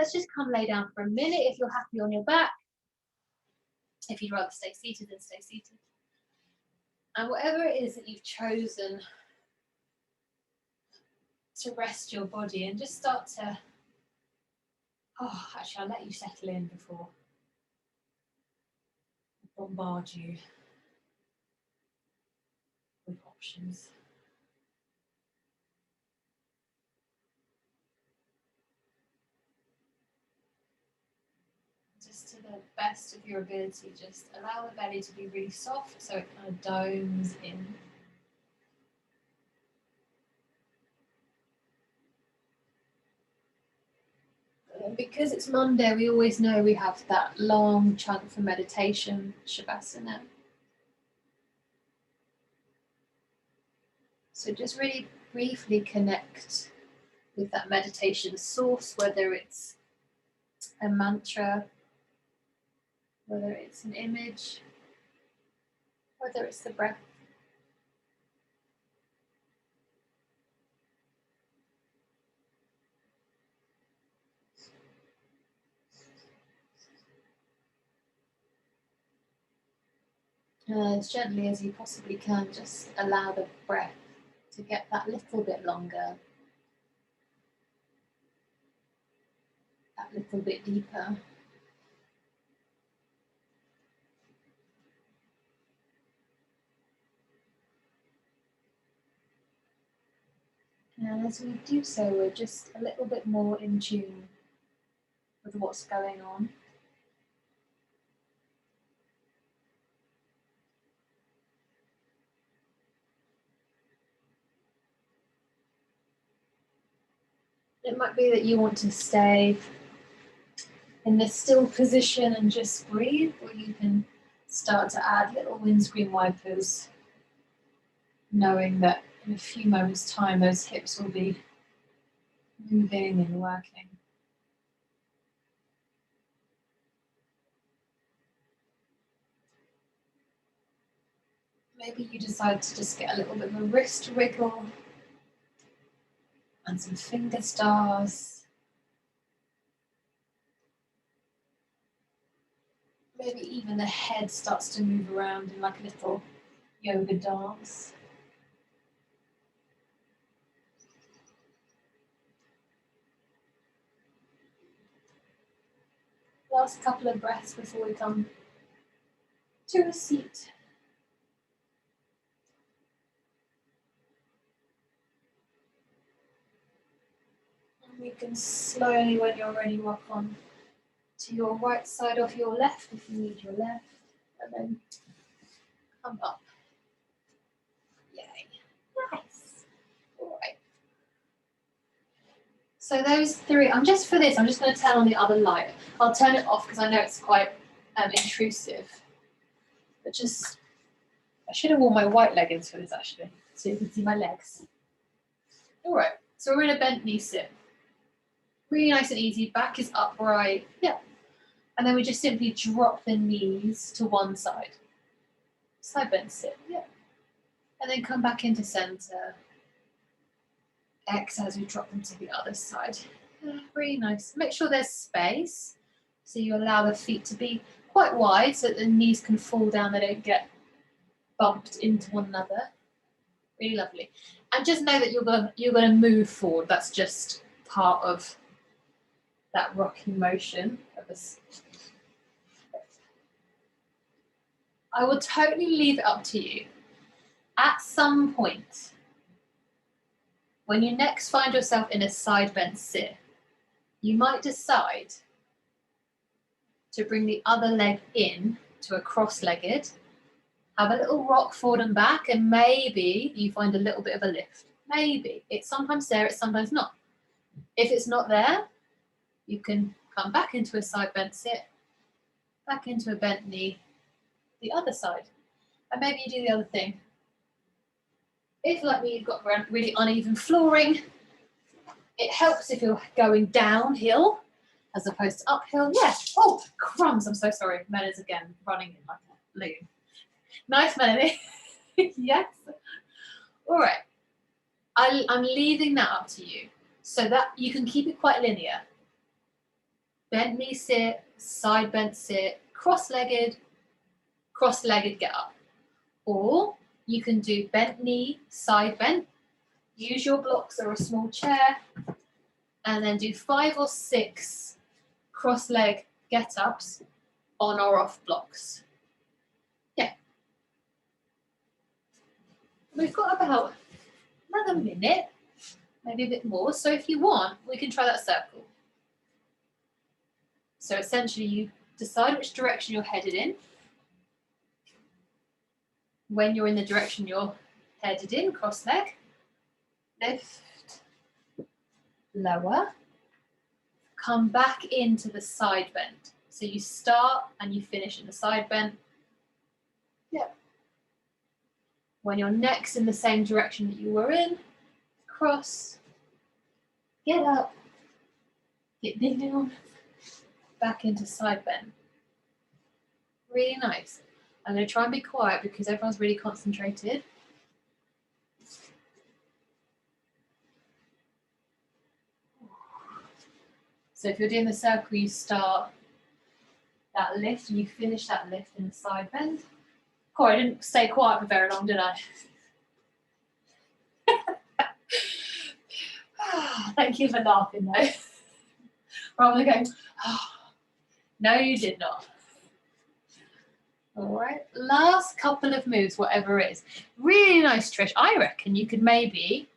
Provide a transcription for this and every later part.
let's just come lay down for a minute if you're happy on your back. If you'd rather stay seated, then stay seated. And whatever it is that you've chosen to rest your body, and just start to, oh, actually, I'll let you settle in before I bombard you with options. Just to the best of your ability, just allow the belly to be really soft so it kind of domes in. And because it's Monday, we always know we have that long chunk for meditation, Shavasana. So just really briefly connect with that meditation source, whether it's a mantra, whether it's an image, whether it's the breath. As gently as you possibly can, just allow the breath to get that little bit longer, that little bit deeper. And as we do so, we're just a little bit more in tune with what's going on. It might be that you want to stay in this still position and just breathe, or you can start to add little windscreen wipers, knowing that in a few moments' time those hips will be moving and working. Maybe you decide to just get a little bit of a wrist wiggle and some finger stars. Maybe even the head starts to move around in like a little yoga dance. Last couple of breaths before we come to a seat. And we can slowly, when you're ready, rock on to your right side off your left if you need your left, and then come up. Yay. Nice. All right. So those three, I'm just going to turn on the other light. I'll turn it off because I know it's quite intrusive. But just, I should have worn my white leggings for this actually, so you can see my legs. All right, so we're in a bent knee sit. Really nice and easy, back is upright, yeah. And then we just simply drop the knees to one side. Side bend sit, yeah. And then come back into center. Exhale as we drop them to the other side. Yeah, really nice. Make sure there's space. So you allow the feet to be quite wide so that the knees can fall down, they don't get bumped into one another. Really lovely. And just know that you're going to move forward. That's just part of that rocking motion of this. I will totally leave it up to you. At some point, when you next find yourself in a side bent sit, you might decide to bring the other leg in to a cross-legged, have a little rock forward and back, and maybe you find a little bit of a lift. Maybe. It's sometimes there, it's sometimes not. If it's not there, you can come back into a side bent sit, back into a bent knee, the other side, and maybe you do the other thing. If, like me, you've got really uneven flooring, it helps if you're going downhill as opposed to uphill. Yes. Oh, crumbs. I'm so sorry. Melanie's again running in like a loon. Nice, Melanie. Yes. All right. I'm leaving that up to you so that you can keep it quite linear. Bent knee sit, side bent sit, cross-legged get up. Or you can do bent knee, side bent, use your blocks or a small chair, and then do 5 or 6 cross-leg get-ups on or off blocks. Yeah. We've got about another minute, maybe a bit more. So if you want, we can try that circle. So essentially you decide which direction you're headed in. When you're in the direction you're headed in, cross leg, lift, lower, come back into the side bend. So you start and you finish in the side bend. Yep. When you're next in the same direction that you were in, cross, get up, get down, back into side bend. Really nice. I'm going to try and be quiet because everyone's really concentrated. So if you're doing the circle, you start that lift and you finish that lift in the side bend. Oh, I didn't stay quiet for very long, did I? Thank you for laughing though. Rather than going, oh. No, you did not. All right, last couple of moves, whatever it is. Really nice, Trish. I reckon you could maybe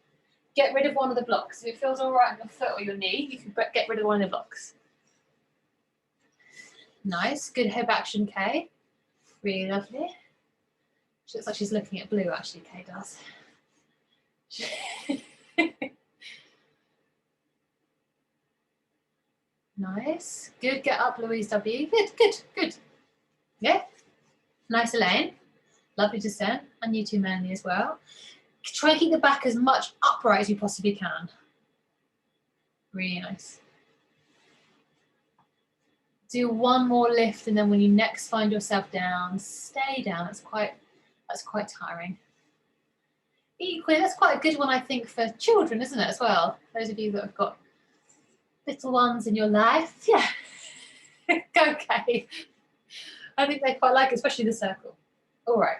get rid of one of the blocks. If it feels all right on your foot or your knee, you can get rid of one of the blocks. Nice, good hip action, Kay. Really lovely. She looks like she's looking at blue, actually, Kay does. Nice, good, get up, Louise W. Good, good, good. Yeah, nice, Elaine. Lovely to stand, and you too, Mandy, as well. Try and keep the back as much upright as you possibly can. Really nice. Do one more lift, and then when you next find yourself down, stay down. That's quite tiring. Equally, that's quite a good one, I think, for children, isn't it, as well? Those of you that have got little ones in your life, yeah. Okay. I think they quite like it, especially the circle. All right.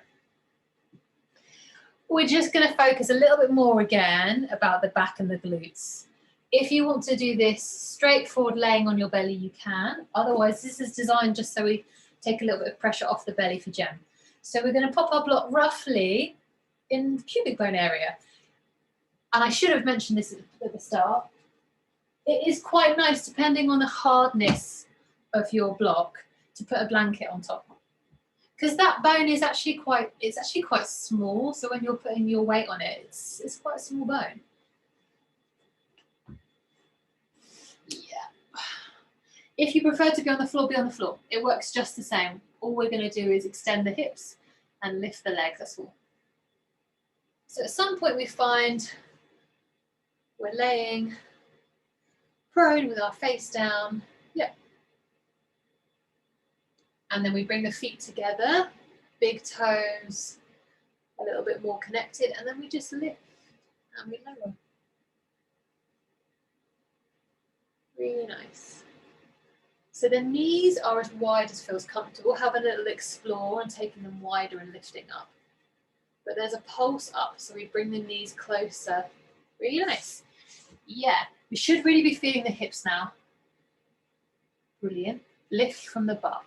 We're just going to focus a little bit more again about the back and the glutes. If you want to do this straightforward laying on your belly, you can. Otherwise, this is designed just so we take a little bit of pressure off the belly for Jem. So we're going to pop our block roughly in the pubic bone area. And I should have mentioned this at the start. It is quite nice, depending on the hardness of your block, to put a blanket on top. Because that bone is actually quite small. So when you're putting your weight on it, it's quite a small bone. Yeah. If you prefer to be on the floor, be on the floor. It works just the same. All we're going to do is extend the hips and lift the legs, that's all. So at some point we find we're laying prone with our face down. Yep. And then we bring the feet together, big toes, a little bit more connected, and then we just lift and we lower. Really nice. So the knees are as wide as feels comfortable. Have a little explore and taking them wider and lifting up. But there's a pulse up, so we bring the knees closer. Really nice. Yeah, we should really be feeling the hips now. Brilliant. Lift from the butt.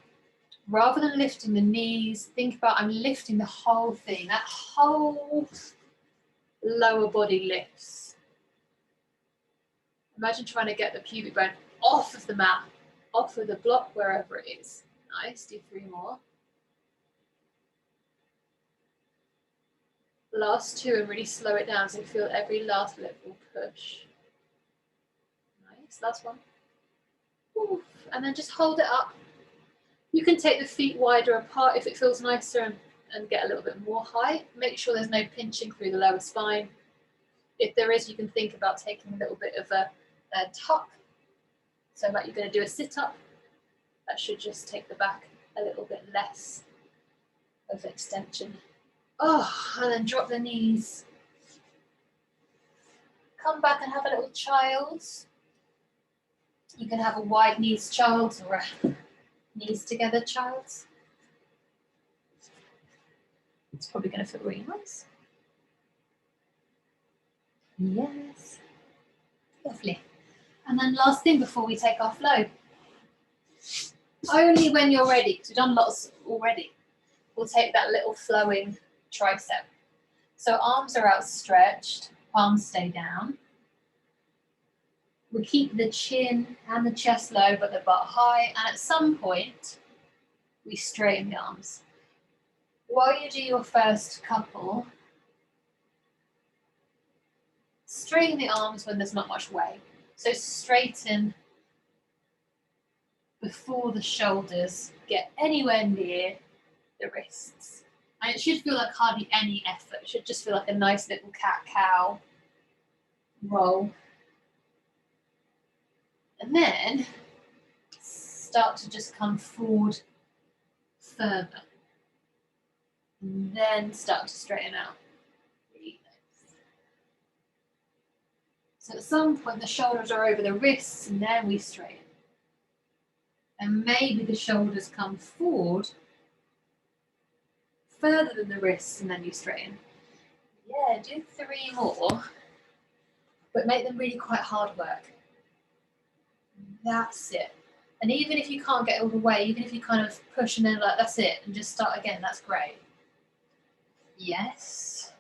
Rather than lifting the knees, think about I'm lifting the whole thing. That whole lower body lifts. Imagine trying to get the pubic bone off of the mat, off of the block, wherever it is. Nice, do 3 more. Last 2 and really slow it down so you feel every last little push. Nice, last one. Oof. And then just hold it up. You can take the feet wider apart if it feels nicer and get a little bit more height. Make sure there's no pinching through the lower spine. If there is, you can think about taking a little bit of a tuck. So like you're going to do a sit-up. That should just take the back a little bit less of extension. Oh, and then drop the knees. Come back and have a little child's. You can have a wide knees child or a knees together child. It's probably going to feel really nice. Yes. Lovely. And then last thing before we take our flow. Only when you're ready, because we've done lots already, we'll take that little flowing tricep. So arms are outstretched, palms stay down. We keep the chin and the chest low, but the butt high. And at some point, we straighten the arms. While you do your first couple, straighten the arms when there's not much weight. So straighten before the shoulders get anywhere near the wrists. And it should feel like hardly any effort. It should just feel like a nice little cat-cow roll. And then start to just come forward further. And then start to straighten out. Really nice. So at some point the shoulders are over the wrists and then we straighten. And maybe the shoulders come forward further than the wrists and then you straighten. Yeah, do 3 more, but make them really quite hard work. That's it. And even if you can't get all the way, even if you kind of push and then like, that's it, and just start again, that's great. Yes.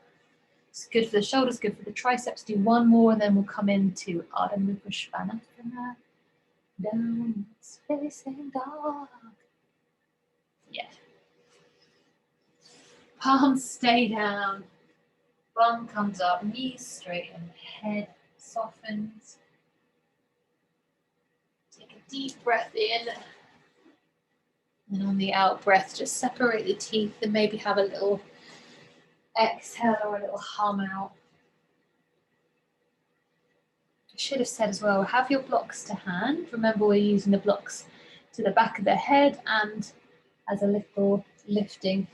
It's good for the shoulders, good for the triceps. Do 1 more and then we'll come into Ardha Mukha. Down, facing dog. Yeah. Palms stay down. Bum comes up, knees straighten, head softens. Take a deep breath in. And on the out breath, just separate the teeth and maybe have a little exhale or a little hum out. I should have said as well, have your blocks to hand. Remember, we're using the blocks to the back of the head and as a little lifting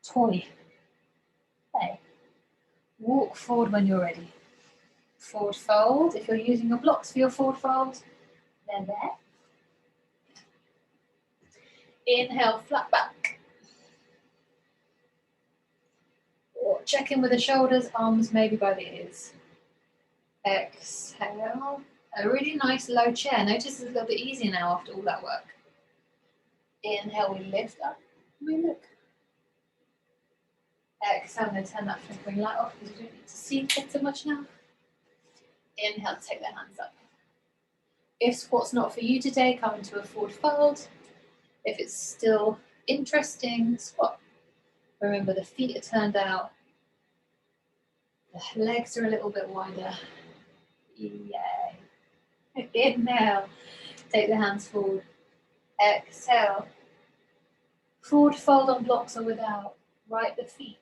toy. Okay. Walk forward when you're ready. Forward fold. If you're using your blocks for your forward fold, they're there. Inhale, flat back. Or check in with the shoulders, arms maybe by the ears. Exhale. A really nice low chair. Notice it's a little bit easier now after all that work. Inhale, we lift up. We look. Exhale, I'm going to turn that flickering light off because you don't need to see it so much now. Inhale, take the hands up. If squat's not for you today, come into a forward fold. If it's still interesting, squat. Remember, the feet are turned out. The legs are a little bit wider. Yay. Inhale, take the hands forward. Exhale. Forward fold on blocks or without. Right the feet.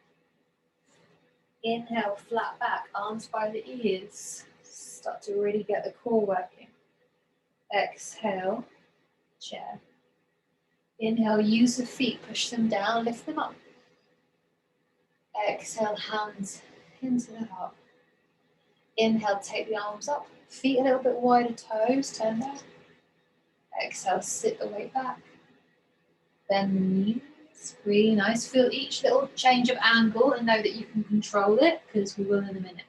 Inhale, flat back, arms by the ears. Start to really get the core working. Exhale, chair. Inhale, use the feet, push them down, lift them up. Exhale, hands into the heart. Inhale, take the arms up. Feet a little bit wider, toes, turn down. Exhale, sit the weight back. Bend the knees, really nice. Feel each little change of angle and know that you can control it because we will in a minute.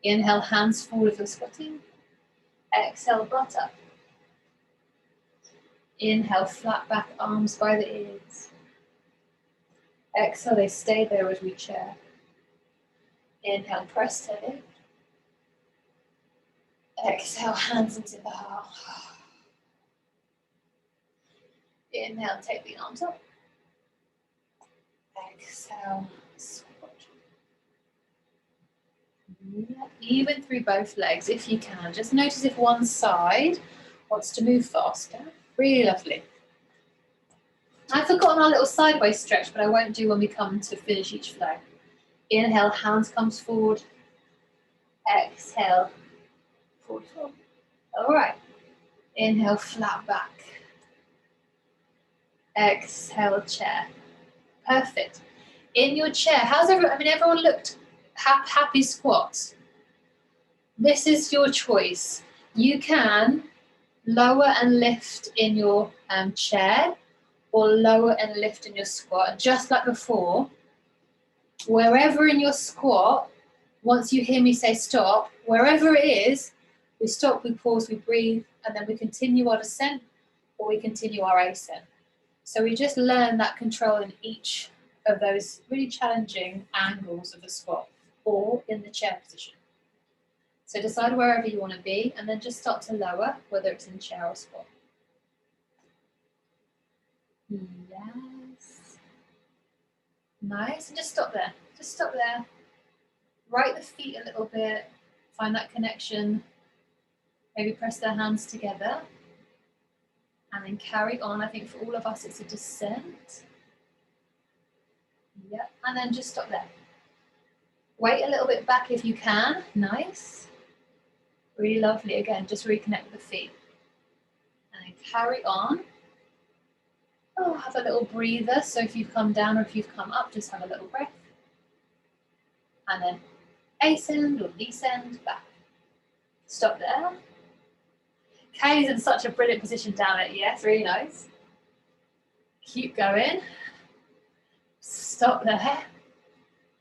Inhale, hands forward if you're squatting. Exhale, butt up. Inhale, flat back, arms by the ears. Exhale, they stay there as we chair. Inhale, press to lift. Exhale, hands into the heart. Inhale, take the arms up. Exhale, squat. Even through both legs if you can. Just notice if one side wants to move faster. Really lovely. I've forgotten our little sideways stretch, but I won't do when we come to finish each flow. Inhale, hands comes forward. Exhale, forward fold. All right. Inhale, flat back. Exhale, chair. Perfect. In your chair, how's everyone? I mean, everyone looked happy squats. This is your choice. You can lower and lift in your chair or lower and lift in your squat. Just like before, wherever in your squat, once you hear me say stop, wherever it is, we stop, we pause, we breathe, and then we continue our descent or we continue our ascent. So we just learn that control in each of those really challenging angles of the squat or in the chair position. So decide wherever you want to be and then just start to lower, whether it's in chair or squat. Yes. Nice. And just stop there. Just stop there. Right the feet a little bit. Find that connection. Maybe press their hands together. And then carry on. I think for all of us it's a descent. Yep. And then just stop there. Wait a little bit back if you can. Nice. Really lovely. Again, just reconnect with the feet. And then carry on. Oh, have a little breather. So if you've come down or if you've come up, just have a little breath. And then ascend or descend back. Stop there. Kay's in such a brilliant position down it. Yes, really nice. Keep going. Stop there.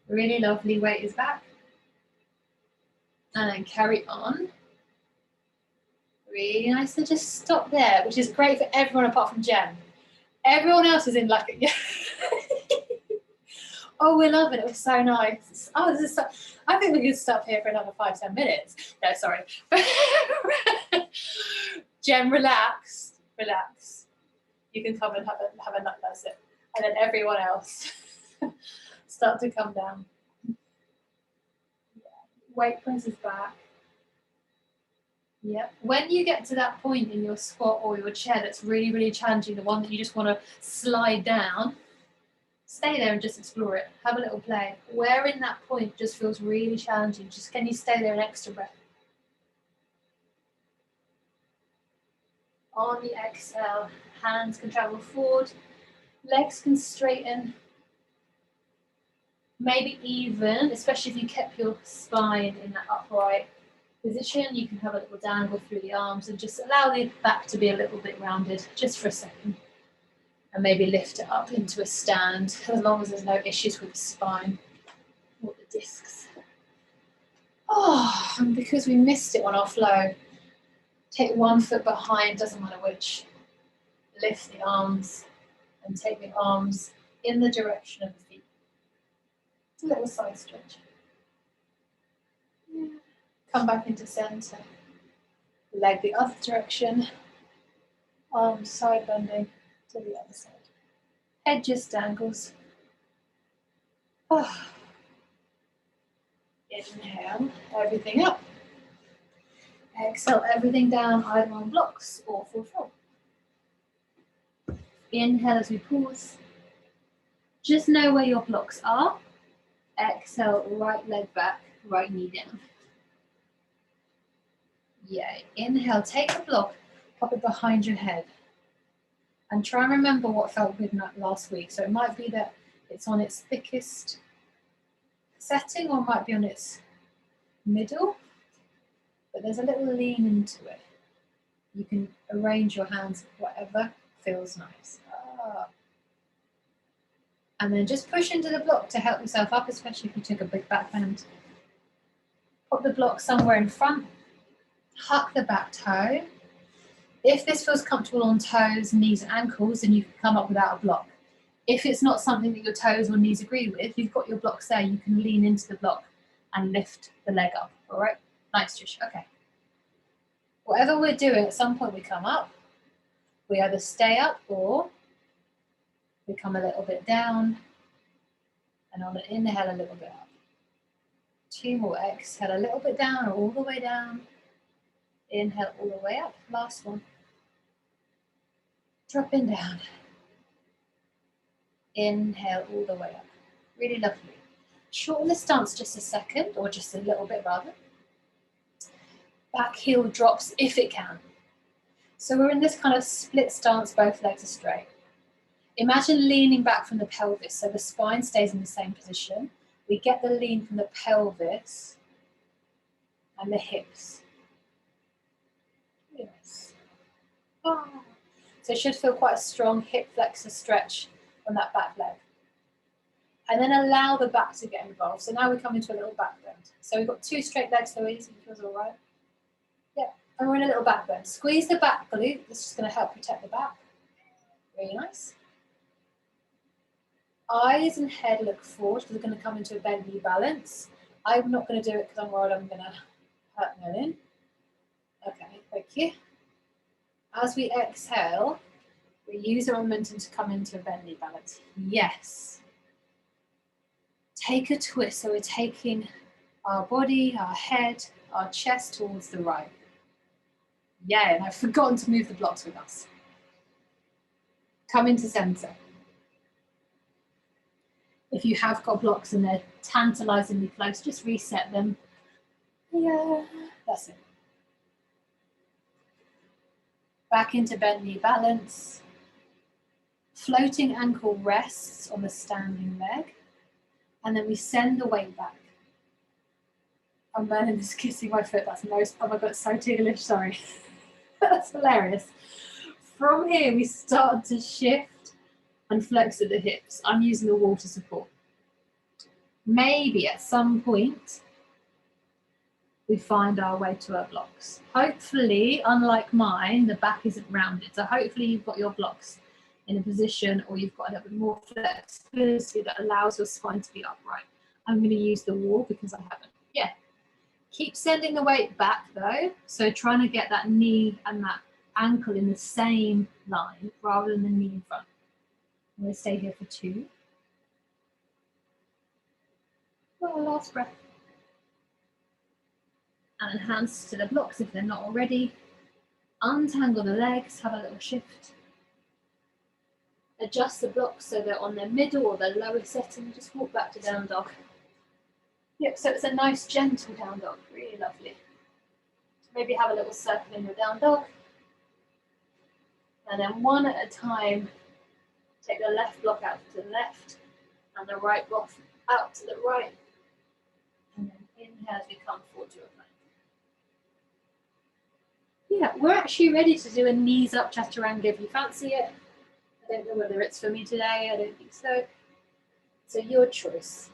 Really lovely. Weight is back. And then carry on. Really nice. So just stop there, which is great for everyone apart from Jem. Everyone else is in like a... Oh, we're loving it. It was so nice. Oh, this is so... I think we could stop here for another 5-10 minutes. No, sorry. Jem, relax. Relax. You can come and have a nut, that's it. And then everyone else start to come down. Weight presses back. Yep. When you get to that point in your squat or your chair that's really, really challenging, the one that you just want to slide down, stay there and just explore it. Have a little play. Where in that point just feels really challenging? Just can you stay there an extra breath? On the exhale, hands can travel forward, legs can straighten. Maybe even, especially if you kept your spine in that upright position, you can have a little dangle through the arms and just allow the back to be a little bit rounded just for a second. And maybe lift it up into a stand, as long as there's no issues with the spine or the discs. Oh, and because we missed it on our flow, take one foot behind, doesn't matter which. Lift the arms and take the arms in the direction of the feet. It's a little side stretch. Yeah. Come back into center. Leg the other direction. Arms side bending to the other side. Head just dangles. Oh. Inhale everything up. Exhale everything down, either on blocks or full floor. Inhale as we pause. Just know where your blocks are. Exhale, right leg back, right knee down. Yay. Inhale, take the block, pop it behind your head. And try and remember what felt good last week. So it might be that it's on its thickest setting or it might be on its middle. But there's a little lean into it. You can arrange your hands, whatever feels nice. And then just push into the block to help yourself up, especially if you took a big back bend. Pop the block somewhere in front. Huck the back toe. If this feels comfortable on toes, knees and ankles, then you can come up without a block. If it's not something that your toes or knees agree with, you've got your blocks there, you can lean into the block and lift the leg up, all right? Nice, Trish, okay. Whatever we're doing, at some point we come up. We either stay up or we come a little bit down. And on an inhale, a little bit up. 2 more, exhale a little bit down or all the way down. Inhale all the way up, last one. Dropping down. Inhale all the way up. Really lovely. Shorten the stance just a second, or just a little bit rather. Back heel drops if it can. So we're in this kind of split stance, both legs are straight. Imagine leaning back from the pelvis, so the spine stays in the same position. We get the lean from the pelvis and the hips. Yes. Ah. So it should feel quite a strong hip flexor stretch on that back leg. And then allow the back to get involved. So now we come into a little back bend. So we've got 2 straight legs, Louise, if it feels all right. Yeah, and we're in a little back bend. Squeeze the back glute. This is going to help protect the back. Really nice. Eyes and head look forward because we're going to come into a bend knee balance. I'm not going to do it because I'm worried I'm going to hurt Melin. Okay, thank you. As we exhale, we use our momentum to come into a bend knee balance. Yes. Take a twist. So we're taking our body, our head, our chest towards the right. Yeah, and I've forgotten to move the blocks with us. Come into center. If you have got blocks and they're tantalizingly close, just reset them. Yeah, that's it. Back into bend knee balance. Floating ankle rests on the standing leg. And then we send the weight back. Oh, Merlin is kissing my foot. That's most, oh my God, it's so ticklish, sorry. That's hilarious. From here, we start to shift and flex at the hips. I'm using the wall to support. Maybe at some point, we find our way to our blocks. Hopefully, unlike mine, the back isn't rounded. So hopefully you've got your blocks in a position or you've got a little bit more flexibility that allows your spine to be upright. I'm going to use the wall because I haven't. Yeah. Keep sending the weight back though. So trying to get that knee and that ankle in the same line rather than the knee in front. I'm going to stay here for 2. Oh, last breath. And hands to the blocks if they're not already. Untangle the legs, have a little shift. Adjust the blocks so they're on their middle or their lowest setting. Just walk back to down dog. Yep, so it's a nice gentle down dog, really lovely. Maybe have a little circle in your down dog. And then one at a time, take the left block out to the left and the right block out to the right. And then inhale as we come forward to a plank. Yeah, we're actually ready to do a knees up chaturanga if you fancy it. I don't know whether it's for me today, I don't think so. So your choice.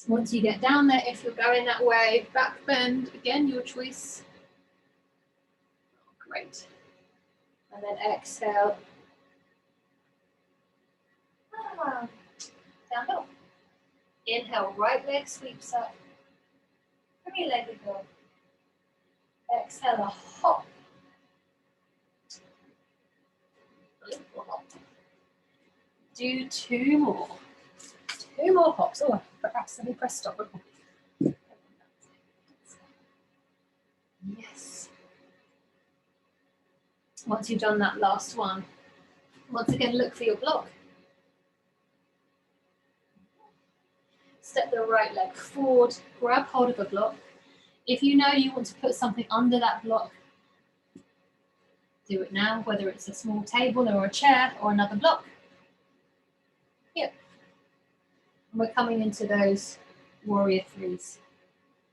Once you get down there, if you're going that way, back bend, again, your choice. Great. And then exhale. Down dog. Inhale, right leg sweeps up. 3-legged dog. Exhale, a hop. Do 2 more. 2 more hops. Oh, perhaps let me press stop. Yes. Once you've done that last one, once again, look for your block. Step the right leg forward, grab hold of a block. If you know you want to put something under that block, do it now, whether it's a small table or a chair or another block. Yep. And we're coming into those warrior 3s.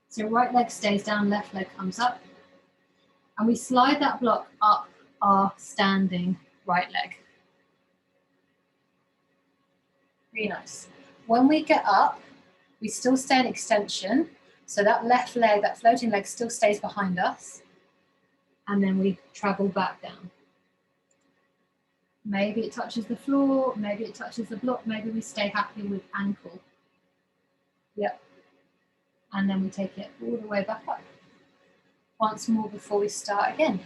So right leg stays down, left leg comes up. And we slide that block up our standing right leg. Really nice. When we get up, we still stay in extension. So that left leg, that floating leg still stays behind us. And then we travel back down. Maybe it touches the floor, maybe it touches the block, maybe we stay happy with ankle. Yep. And then we take it all the way back up. Once more before we start again.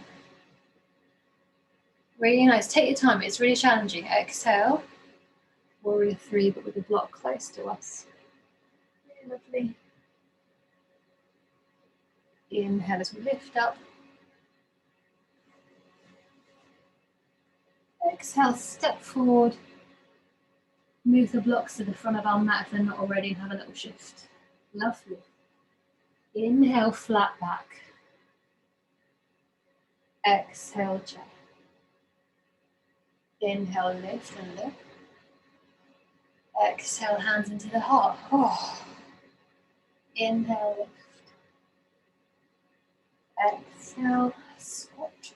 Really nice. Take your time. It's really challenging. Exhale. Warrior 3, but with the block close to us. Really lovely. Inhale as we lift up. Exhale, step forward. Move the blocks to the front of our mat if they're not already and have a little shift. Lovely. Inhale, flat back. Exhale, chair. Inhale, lift and lift. Exhale, hands into the heart. Oh. Inhale, lift. Exhale, squat.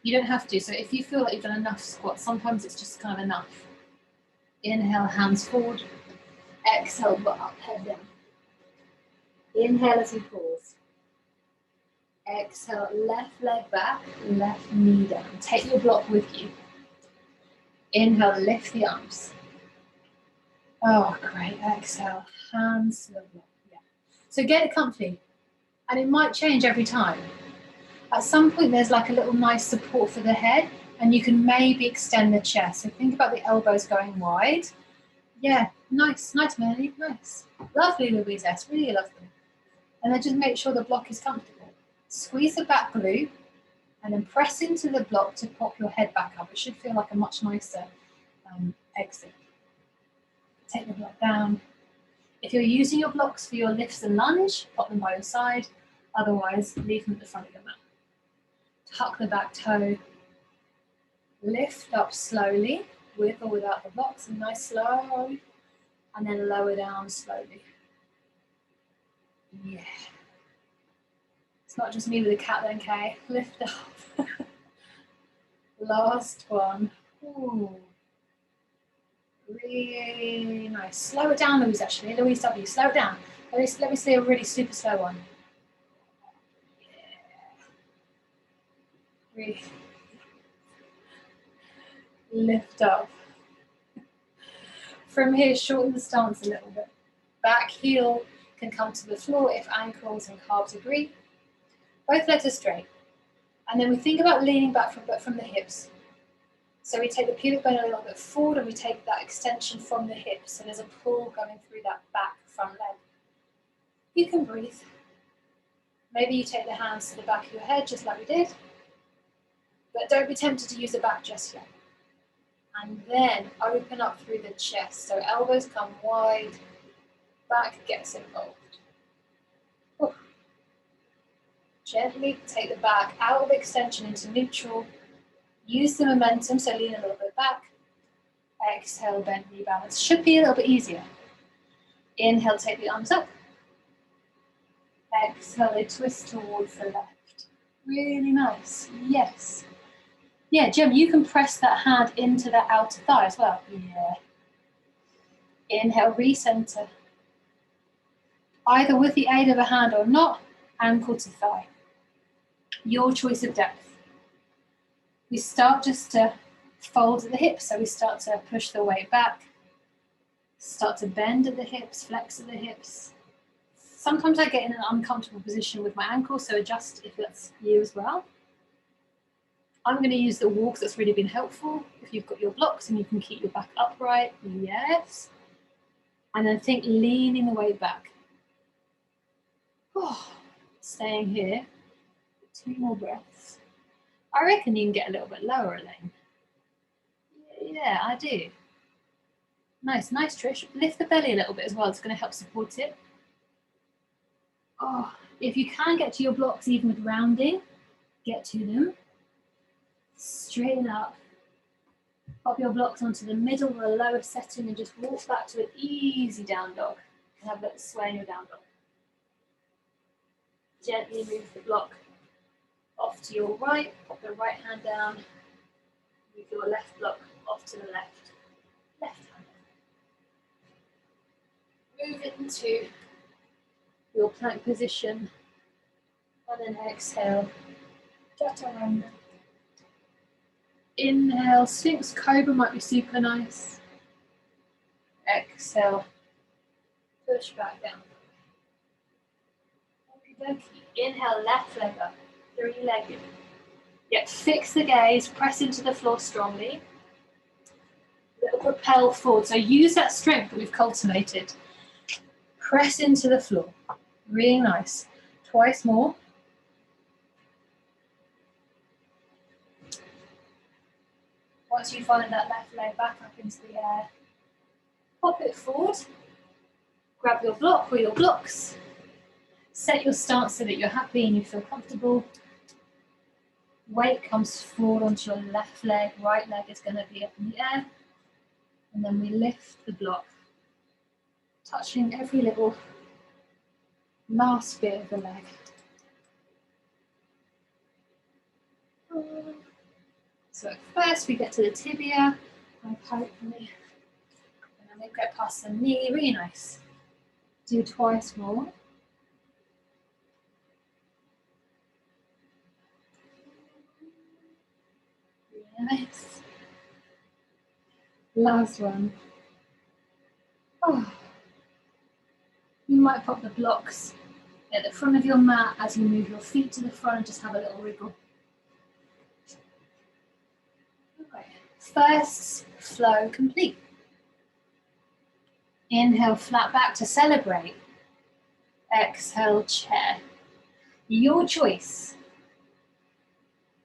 You don't have to, so if you feel like you've done enough squats, sometimes it's just kind of enough. Inhale, hands forward. Exhale, butt up, head down. Inhale as you pause. Exhale, left leg back, left knee down. Take your block with you. Inhale, lift the arms. Oh, great. Exhale, hands to the block. Yeah. So get it comfy. And it might change every time. At some point, there's like a little nice support for the head, and you can maybe extend the chest. So think about the elbows going wide. Yeah, nice, Melanie, nice. Lovely, Louise S, really lovely. And then just make sure the block is comfortable. Squeeze the back glute, and then press into the block to pop your head back up. It should feel like a much nicer exit. Take the block down. If you're using your blocks for your lifts and lunge, pop them by your side. Otherwise, leave them at the front of your mat. Tuck the back toe. Lift up slowly, with or without the blocks, and nice slow. And then lower down slowly. Yeah. It's not just me with a cat then, Kay. Lift up. Last one. Ooh. Really nice. Slow it down, Louise, actually. Louise W, slow it down. Let me see a really super slow one. Breathe. Lift up. From here, shorten the stance a little bit. Back heel can come to the floor if ankles and calves agree. Both legs are straight. And then we think about leaning back from the hips. So we take the pubic bone a little bit forward and we take that extension from the hips. So there's a pull going through that back front leg. You can breathe. Maybe you take the hands to the back of your head, just like we did. But don't be tempted to use the back just yet. And then open up through the chest. So elbows come wide, back gets involved. Ooh. Gently take the back out of extension into neutral. Use the momentum, so lean a little bit back. Exhale, bend, knee balance. Should be a little bit easier. Inhale, take the arms up. Exhale, they twist towards the left. Really nice. Yes. Yeah, Jim, you can press that hand into the outer thigh as well. Yeah. Inhale, recenter. Either with the aid of a hand or not, ankle to thigh. Your choice of depth. We start just to fold at the hips, so we start to push the weight back, start to bend at the hips, flex at the hips. Sometimes I get in an uncomfortable position with my ankle, so adjust if that's you as well. I'm going to use the wall because that's really been helpful. If you've got your blocks and you can keep your back upright, yes. And then think leaning the weight back. Oh, staying here, 2 more breaths. I reckon you can get a little bit lower, Elaine. Yeah, I do. Nice, nice, Trish. Lift the belly a little bit as well. It's going to help support it. Oh, if you can get to your blocks even with rounding, get to them. Straighten up. Pop your blocks onto the middle or the lower setting and just walk back to an easy down dog. And have a little sway in your down dog. Gently move the block off to your right, pop the right hand down, move your left block off to the left, left hand. Move into your plank position, and then exhale, chaturanga. Inhale, Sphinx Cobra might be super nice. Exhale, push back down. Okie dokie. Inhale, left leg up. 3-legged. Yep, fix the gaze, press into the floor strongly. Little propel forward. So use that strength that we've cultivated. Press into the floor. Really nice. Twice more. Once you follow that left leg back up into the air, pop it forward. Grab your block or your blocks. Set your stance so that you're happy and you feel comfortable. Weight comes forward onto your left leg, right leg is going to be up in the air. And then we lift the block, touching every little Last bit of the leg. So first we get to the tibia, hopefully, and then we get past the knee, really nice. Do twice more. Really nice. Last one. Oh. You might pop the blocks at the front of your mat as you move your feet to the front and just have a little wriggle. Okay. First flow complete. Inhale, flat back to celebrate. Exhale, chair. Your choice.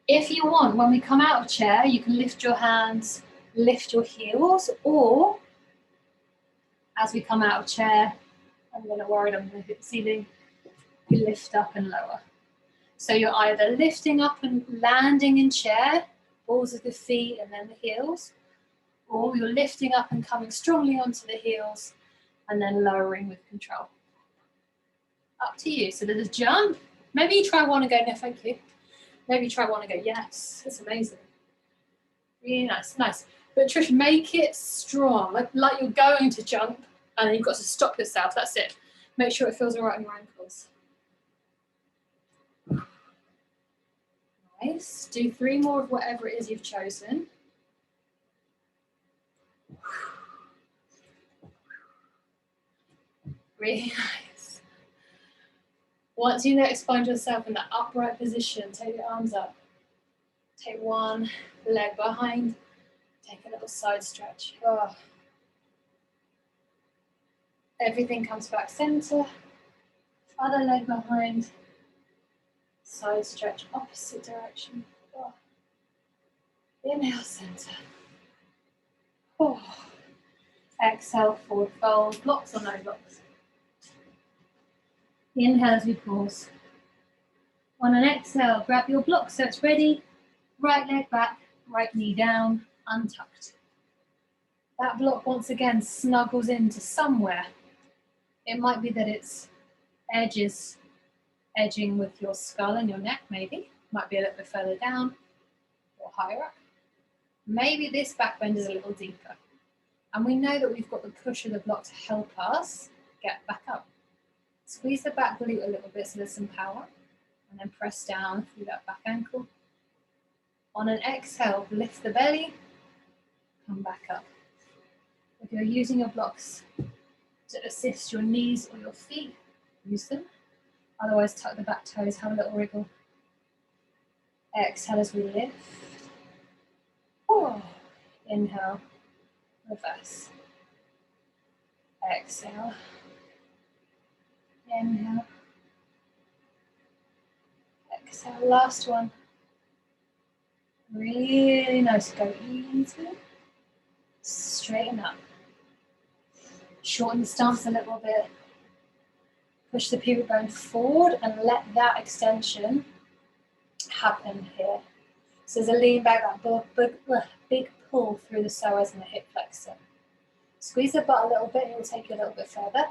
If you want, when we come out of chair, you can lift your hands, lift your heels, or as we come out of chair, I'm a little worried I'm going to hit the ceiling, you lift up and lower. So you're either lifting up and landing in chair, balls of the feet and then the heels, or you're lifting up and coming strongly onto the heels and then lowering with control. Up to you. So there's a jump. Maybe you try one and go, no, thank you. Maybe you try one and go, yes, that's amazing. Really nice, nice. But Trish, make it strong, like you're going to jump and then you've got to stop yourself, that's it. Make sure it feels all right on your ankles. Nice, do 3 more of whatever it is you've chosen. Really nice. Once you next find yourself in that upright position, take your arms up. Take one leg behind, take a little side stretch. Oh. Everything comes back center, other leg behind, side stretch, opposite direction. Oh. Inhale, center. Oh. Exhale, forward fold, blocks or no blocks. Inhale as we pause. On an exhale, grab your block so it's ready. Right leg back, right knee down, untucked. That block once again snuggles into somewhere. It might be that it's edging with your skull and your neck, maybe. Might be a little bit further down or higher up. Maybe this back bend is a little deeper. And we know that we've got the push of the block to help us get back up. Squeeze the back glute a little bit so there's some power. And then press down through that back ankle. On an exhale, lift the belly, come back up. If you're using your blocks to assist your knees or your feet, use them. Otherwise, tuck the back toes, have a little wriggle. Exhale as we lift. Oh. Inhale, reverse. Exhale. Inhale. Exhale, last one. Really nice, go easy. Straighten up. Shorten the stance a little bit. Push the pubic bone forward and let that extension happen here. So there's a lean back, that big pull through the psoas and the hip flexor. Squeeze the butt a little bit and it will take you a little bit further.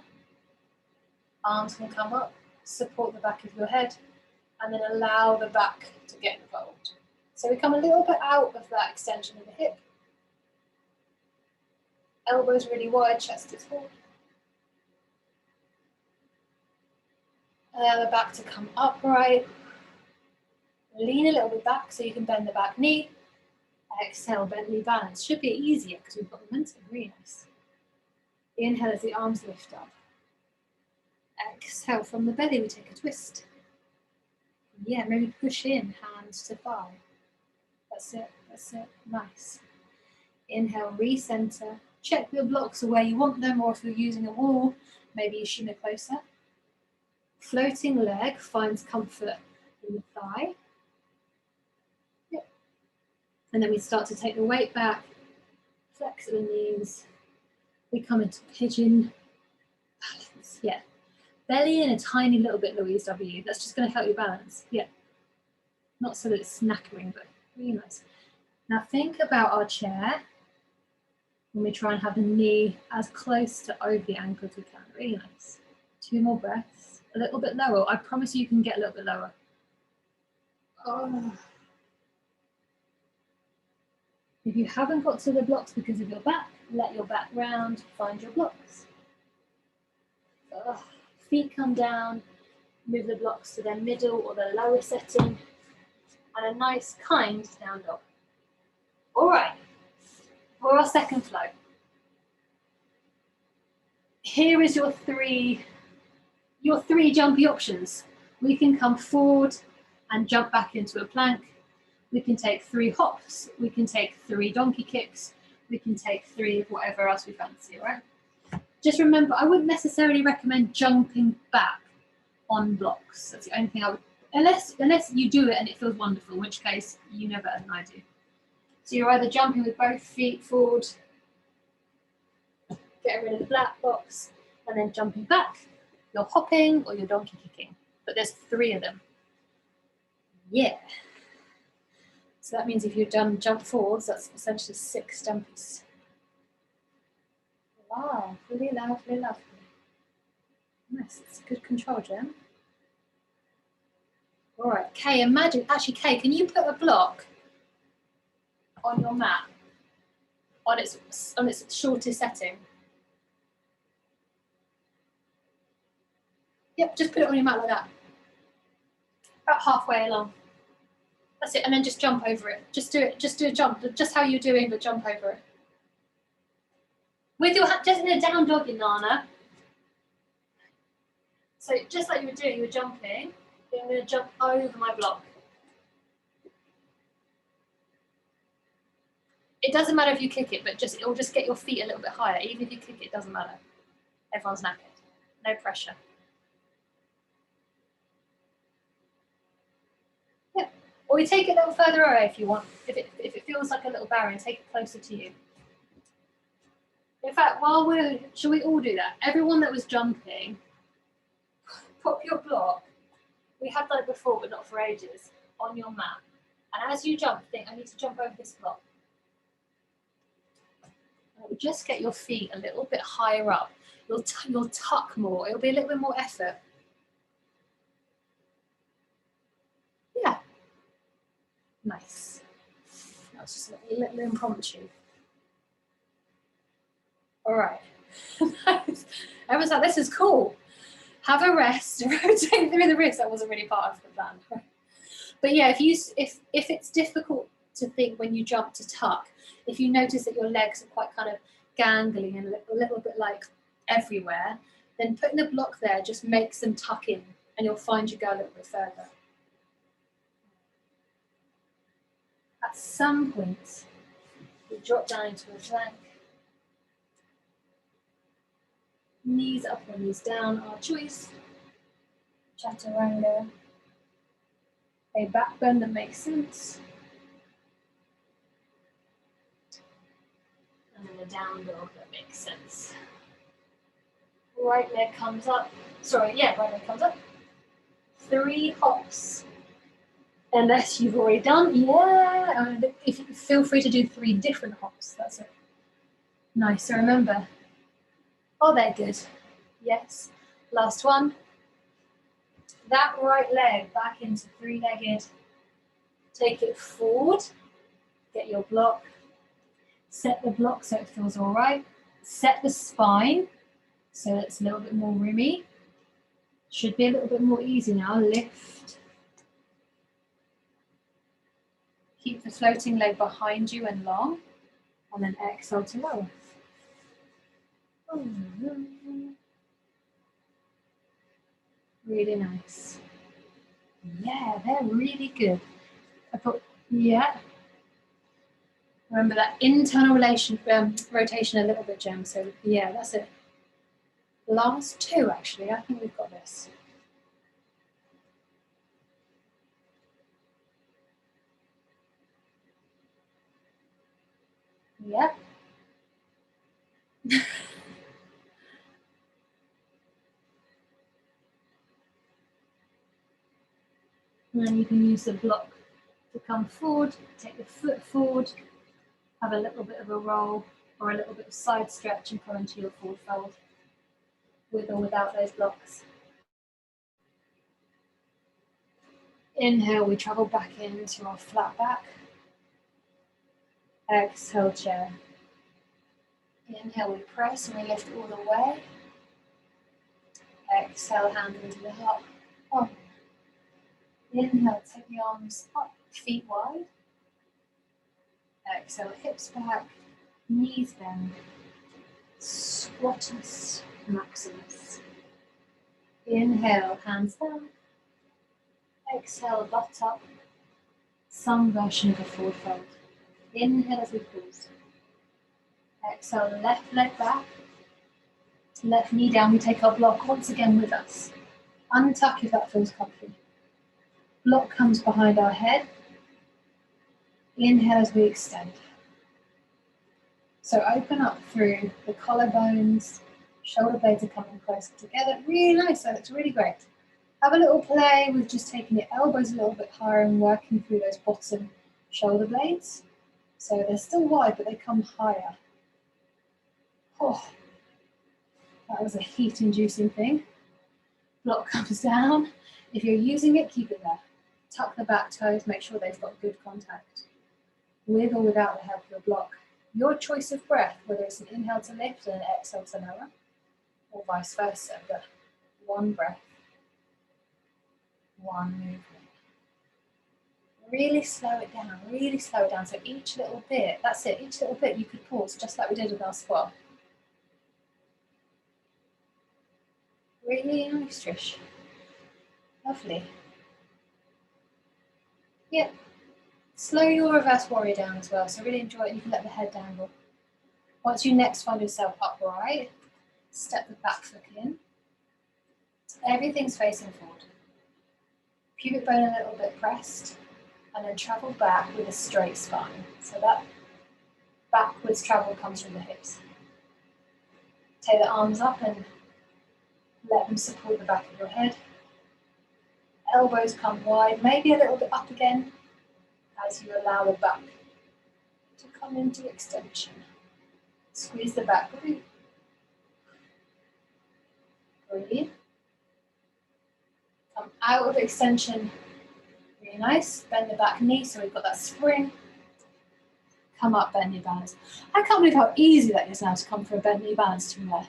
Arms can come up, support the back of your head, and then allow the back to get involved. So we come a little bit out of that extension of the hip. Elbows really wide, chest is forward. Allow the back to come upright. Lean a little bit back so you can bend the back knee. Exhale, bend knee balance. Should be easier because we've got momentum, really nice. Inhale as the arms lift up. Exhale, from the belly we take a twist. Yeah, maybe push in, hands to thigh. That's it, nice. Inhale, recenter. Check your blocks are where you want them, or if you're using a wall, maybe you shimmer closer. Floating leg finds comfort in the thigh. Yep. And then we start to take the weight back, flex the knees. We come into pigeon balance, yeah. Belly in a tiny little bit, Louise W. That's just going to help you balance, yeah. Not so that it's snackering, but really nice. Now think about our chair when we try and have the knee as close to over the ankle as we can. Really nice. 2 more breaths. A little bit lower. I promise you can get a little bit lower. Oh. If you haven't got to the blocks because of your back, let your back round, find your blocks. Feet come down, move the blocks to their middle or their lower setting, and a nice kind down dog. All right, for our second flow. Here is your three jumpy options. We can come forward and jump back into a plank. We can take 3 hops. We can take 3 donkey kicks. We can take 3 of whatever else we fancy, all right? Just remember, I wouldn't necessarily recommend jumping back on blocks. That's the only thing I would, unless you do it and it feels wonderful, in which case you know better than I do. So you're either jumping with both feet forward, getting rid of the black box, and then jumping back. You're hopping or you're donkey kicking, but there's 3 of them. Yeah. So that means if you've done jump forwards, that's essentially 6 jumpies. Wow, really lovely, lovely. Nice, it's good control, Jem. All right, Kay, imagine, actually, Kay, can you put a block on your mat on its shortest setting? Yep, just put it on your mat like that. About halfway along. That's it, and then just jump over it. Just do a jump, just how you're doing, but jump over it. With your hand, just in a down dog, Nana. So just like you were doing, you were jumping, I'm going to jump over my block. It doesn't matter if you kick it, but it'll just get your feet a little bit higher. Even if you kick it, it doesn't matter. Everyone's knackered. No pressure. Yeah. Or you take it a little further away if you want. If it feels like a little barrier, take it closer to you. In fact, shall we all do that? Everyone that was jumping, pop your block. We have done it before, but not for ages, on your mat. And as you jump, think, I need to jump over this block. And it will just get your feet a little bit higher up. You'll tuck more. It'll be a little bit more effort. Yeah. Nice. That was just a little impromptu. All right. Nice. Everyone's like, this is cool. Have a rest, rotate through the wrist. That wasn't really part of the plan. But yeah, if it's difficult to think when you jump to tuck, if you notice that your legs are quite kind of gangly and a little bit like everywhere, then putting the block there just makes them tuck in and you'll find you go a little bit further. At some point, you drop down into a plank. Knees up or knees down, our choice. Chaturanga. A back bend that makes sense. And then a down dog that makes sense. Right leg comes up. Sorry, yeah, right leg comes up. 3 hops. Unless you've already done, yeah. If you feel free to do 3 different hops, that's it. Nice, so remember. Oh, they're good. Yes. Last one. That right leg back into 3-legged. Take it forward. Get your block. Set the block so it feels all right. Set the spine so it's a little bit more roomy. Should be a little bit more easy now. Lift. Keep the floating leg behind you and long. And then exhale to lower. Really nice. Yeah, they're really good. Yeah. Remember that internal rotation a little bit, Jem. So yeah, that's it. Last 2, actually. I think we've got this. Yep. And then you can use the block to come forward, take the foot forward, have a little bit of a roll or a little bit of side stretch and come into your forward fold with or without those blocks. Inhale, we travel back into our flat back. Exhale, chair. Inhale, we press and we lift all the way. Exhale, hand into the heart. Oh. Inhale, take the arms up, feet wide. Exhale, hips back, knees bend. Squattus maximus. Inhale, hands down. Exhale, butt up. Some version of a forward fold. Inhale as we pause. Exhale, left leg back. Left knee down, we take our block once again with us. Untuck if that feels comfy. Block comes behind our head. Inhale as we extend. So open up through the collarbones, shoulder blades are coming closer together. Really nice, that looks really great. Have a little play with just taking your elbows a little bit higher and working through those bottom shoulder blades. So they're still wide, but they come higher. Oh, that was a heat-inducing thing. Block comes down. If you're using it, keep it there. Tuck the back toes, make sure they've got good contact. With or without the help of your block. Your choice of breath, whether it's an inhale to lift and an exhale to lower, or vice versa, but one breath, one movement. Really slow it down, really slow it down. So each little bit, that's it, each little bit you could pause, just like we did with our squat. Really nice, Trish. Lovely. Yep. Slow your reverse warrior down as well, so really enjoy it. You can let the head dangle. Once you next find yourself upright, step the back foot in. Everything's facing forward. Pubic bone a little bit pressed, and then travel back with a straight spine. So that backwards travel comes from the hips. Take the arms up and let them support the back of your head. Elbows come wide, maybe a little bit up again as you allow the back to come into extension. Squeeze the back, breathe. Breathe. Come out of extension. Really nice. Bend the back knee so we've got that spring. Come up, bend knee balance. I can't believe how easy that is now to come from a bend knee balance from there.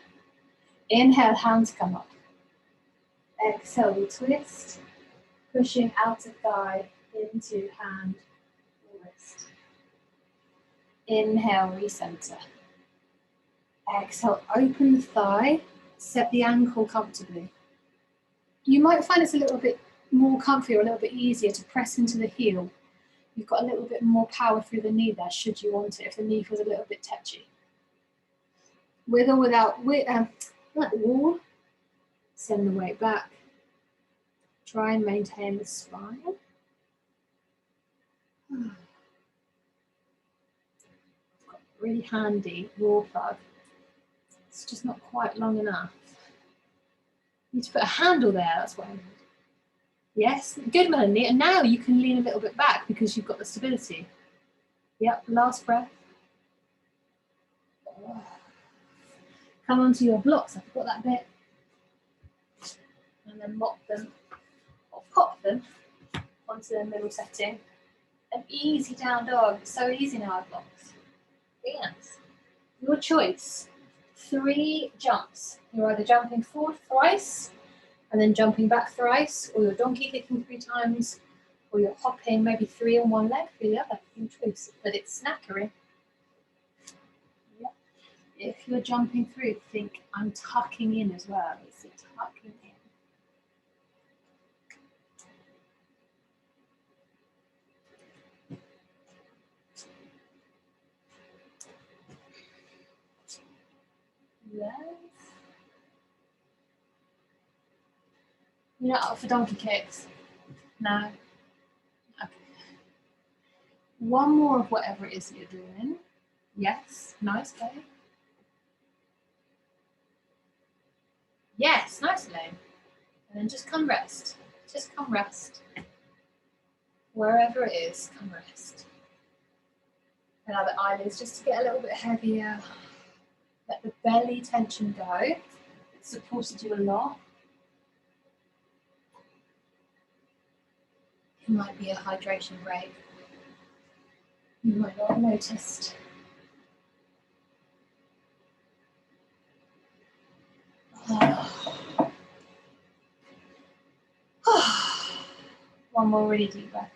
Inhale, hands come up. Exhale, we twist. Pushing outer thigh into hand or wrist. Inhale, recenter. Exhale, open the thigh, set the ankle comfortably. You might find it's a little bit more comfy or a little bit easier to press into the heel. You've got a little bit more power through the knee there, should you want it, if the knee feels a little bit tetchy. With or without, like the wall, send the weight back. Try and maintain the spine. Got a really handy raw plug. It's just not quite long enough. You need to put a handle there, that's what I need. Yes, good, Melanie. And now you can lean a little bit back because you've got the stability. Yep, last breath. Come onto your blocks, I forgot that bit. And then mop them, or pop them onto the middle setting. An easy down dog, it's so easy now, our blocks. Yes. Your choice. 3 jumps. You're either jumping forward thrice, and then jumping back thrice, or you're donkey kicking 3 times, or you're hopping maybe 3 on one leg for the other. Your choice, but it's snackery. Yep. If you're jumping through, think I'm tucking in as well. It's a tucking in. Yes. You're not up for donkey kicks? No. Okay. One more of whatever it is that you're doing. Yes. Nice, okay. Yes, nice, Elaine. And then just come rest. Just come rest. Wherever it is, come rest. Allow the eyelids just to get a little bit heavier. Let the belly tension go. It's supported you a lot. It might be a hydration break. You might not have noticed. One more really deep breath.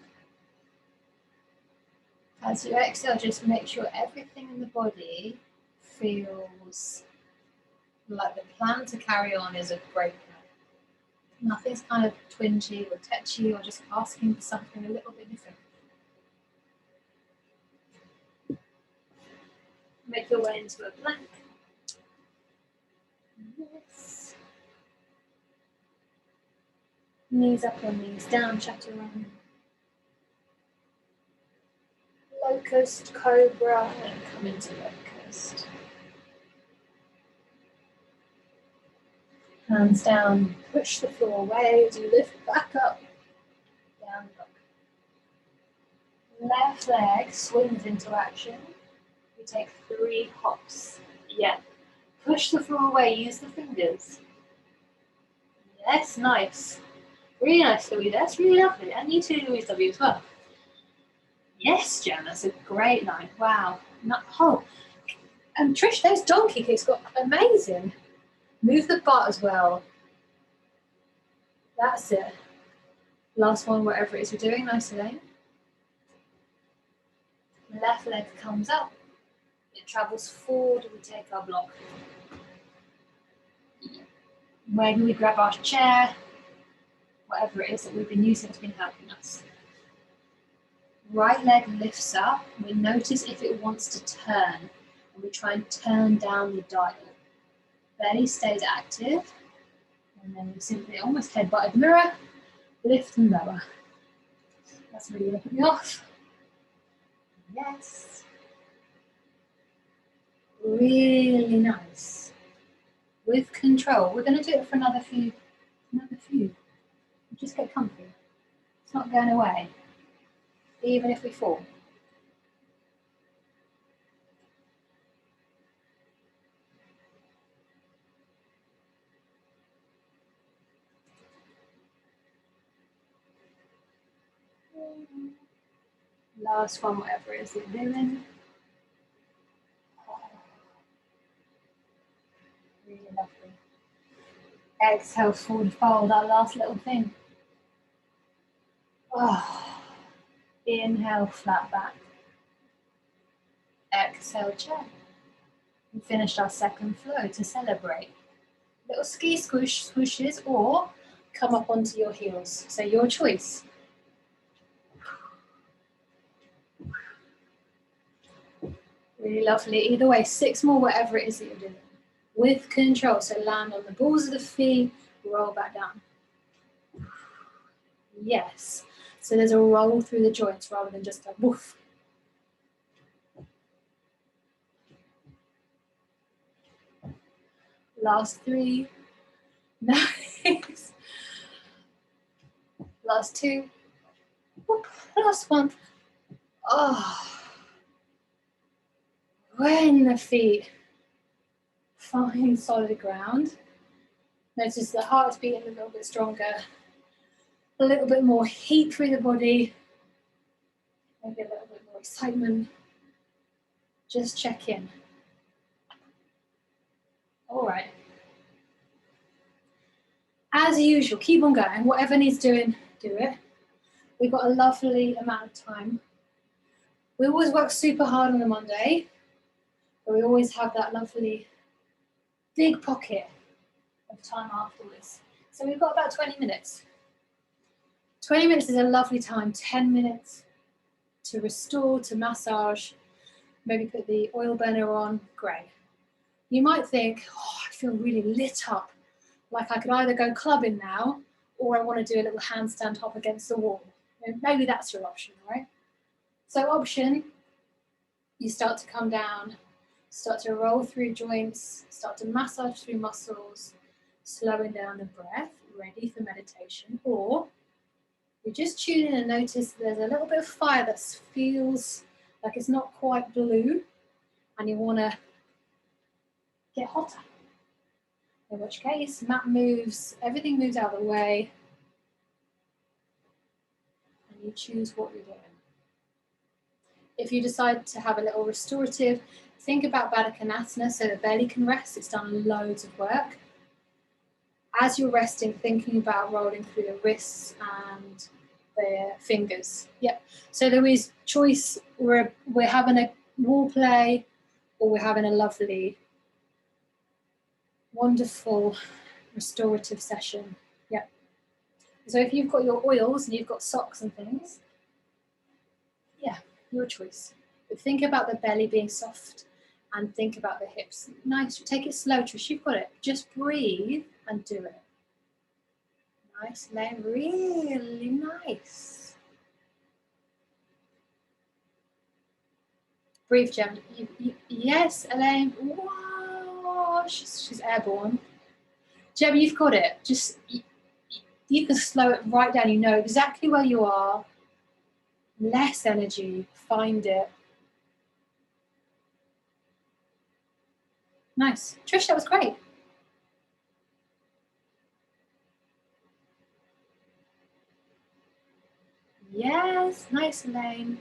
As you exhale, just make sure everything in the body feels like the plan to carry on is a great plan. Nothing's kind of twingy or tetchy or just asking for something a little bit different. Make your way into a plank. Yes. Knees up or knees down, chaturanga. Locust, cobra, and come into locust. Hands down, push the floor away as you lift back up. Down dog. Left leg swings into action. We take 3 hops. Yeah. Push the floor away, use the fingers. Yes, nice. Really nice, Louis. That's really lovely. And you too, Louise W. as well. Yes, Jen, that's a great line. Wow. Oh, and Trish, those donkey kicks got amazing. Move the butt as well. That's it. Last one, whatever it is we're doing, nice and lane. Left leg comes up. It travels forward, we take our block. Maybe we grab our chair, whatever it is that we've been using has been helping us. Right leg lifts up, we notice if it wants to turn, and we try and turn down the dial. Belly stays active, and then we simply almost headbutted the mirror, lift and lower. That's really going to put me off. Yes. Really nice. With control. We're going to do it for another few. Just get comfy. It's not going away, even if we fall. Last one, whatever it is that you're doing. Really lovely. Exhale, forward fold, that last little thing. Oh. Inhale, flat back. Exhale, chair. We finished our second flow to celebrate. Little ski swooshes or come up onto your heels. So your choice. Really lovely. Either way, 6 more, whatever it is that you're doing. With control. So land on the balls of the feet, roll back down. Yes. So there's a roll through the joints rather than just a woof. Last 3. Nice. Last 2. Whoop. Last 1. Oh. When the feet find solid ground, notice the heart's beating a little bit stronger, a little bit more heat through the body, maybe a little bit more excitement. Just check in. All right. As usual, keep on going. Whatever needs doing, do it. We've got a lovely amount of time. We always work super hard on a Monday, but we always have that lovely big pocket of time afterwards. So we've got about 20 minutes. 20 minutes is a lovely time, 10 minutes to restore, to massage, maybe put the oil burner on, great. You might think, oh, I feel really lit up, like I could either go clubbing now, or I want to do a little handstand hop against the wall. Maybe that's your option, right? So option, you start to come down, start to roll through joints, start to massage through muscles, slowing down the breath, ready for meditation. Or you just tune in and notice there's a little bit of fire that feels like it's not quite blue, and you want to get hotter. In which case, mat moves, everything moves out of the way, and you choose what you're doing. If you decide to have a little restorative, think about Baddha Konasana so the belly can rest. It's done loads of work. As you're resting, thinking about rolling through the wrists and the fingers. Yep. So there is choice. We're having a wall play, or we're having a lovely, wonderful restorative session. Yep. So if you've got your oils and you've got socks and things, yeah, your choice. But think about the belly being soft and think about the hips. Nice. Take it slow, Trish. You've got it. Just breathe and do it. Nice, Elaine. Really nice. Breathe, Jem. Yes, Elaine. Wow, she's airborne. Jem, you've got it. Just you can slow it right down. You know exactly where you are. Less energy. Find it. Nice. Trish, that was great. Yes, nice, Elaine.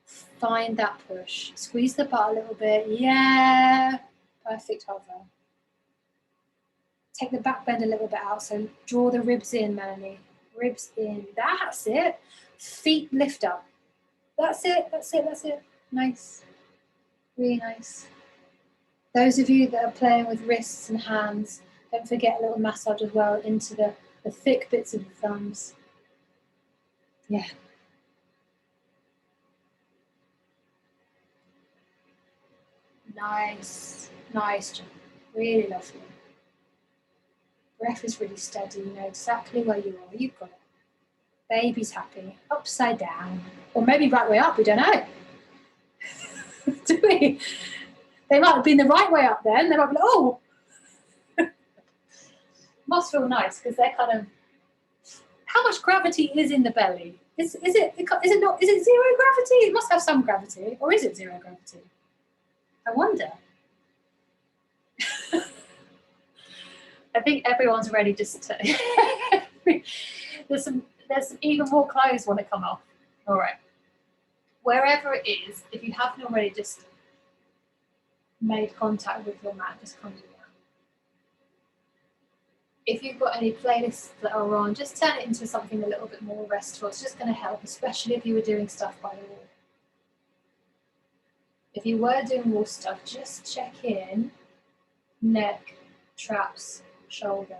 Find that push. Squeeze the butt a little bit. Yeah. Perfect hover. Take the back bend a little bit out. So draw the ribs in, Melanie. Ribs in. That's it. Feet lift up. That's it. That's it. That's it. Nice. Really nice. Those of you that are playing with wrists and hands, don't forget a little massage as well into the thick bits of the thumbs. Yeah. Nice. Nice, John. Really lovely. Breath is really steady. You know exactly where you are. You've got it. Baby's happy. Upside down. Or maybe right way up. We don't know. Do we? They might have been the right way up then. They might be like, oh. Must feel nice because they're kind of. How much gravity is in the belly? Is it zero gravity? It must have some gravity, or is it zero gravity? I wonder. I think everyone's ready just to. there's some even more clothes want to come off. All right. Wherever it is, if you haven't already just made contact with your mat, just come to that. If you've got any playlists that are on, just turn it into something a little bit more restful. It's just going to help, especially if you were doing stuff by the wall. If you were doing wall stuff, just check in, neck, traps, shoulder.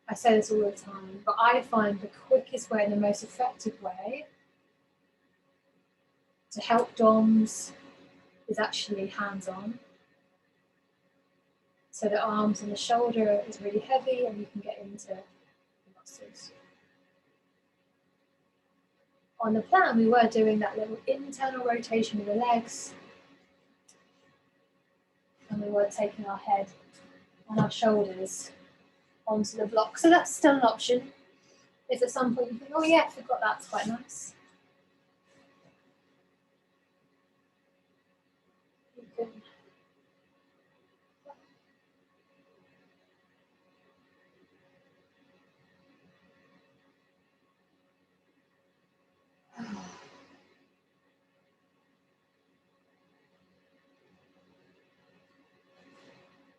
I say this all the time, but I find the quickest way and the most effective way to help DOMs is actually hands-on. So the arms and the shoulder is really heavy and you can get into the muscles. On the plan, we were doing that little internal rotation with the legs. And we were taking our head and our shoulders onto the block. So that's still an option. If at some point you think, oh yeah, I forgot that's quite nice. You can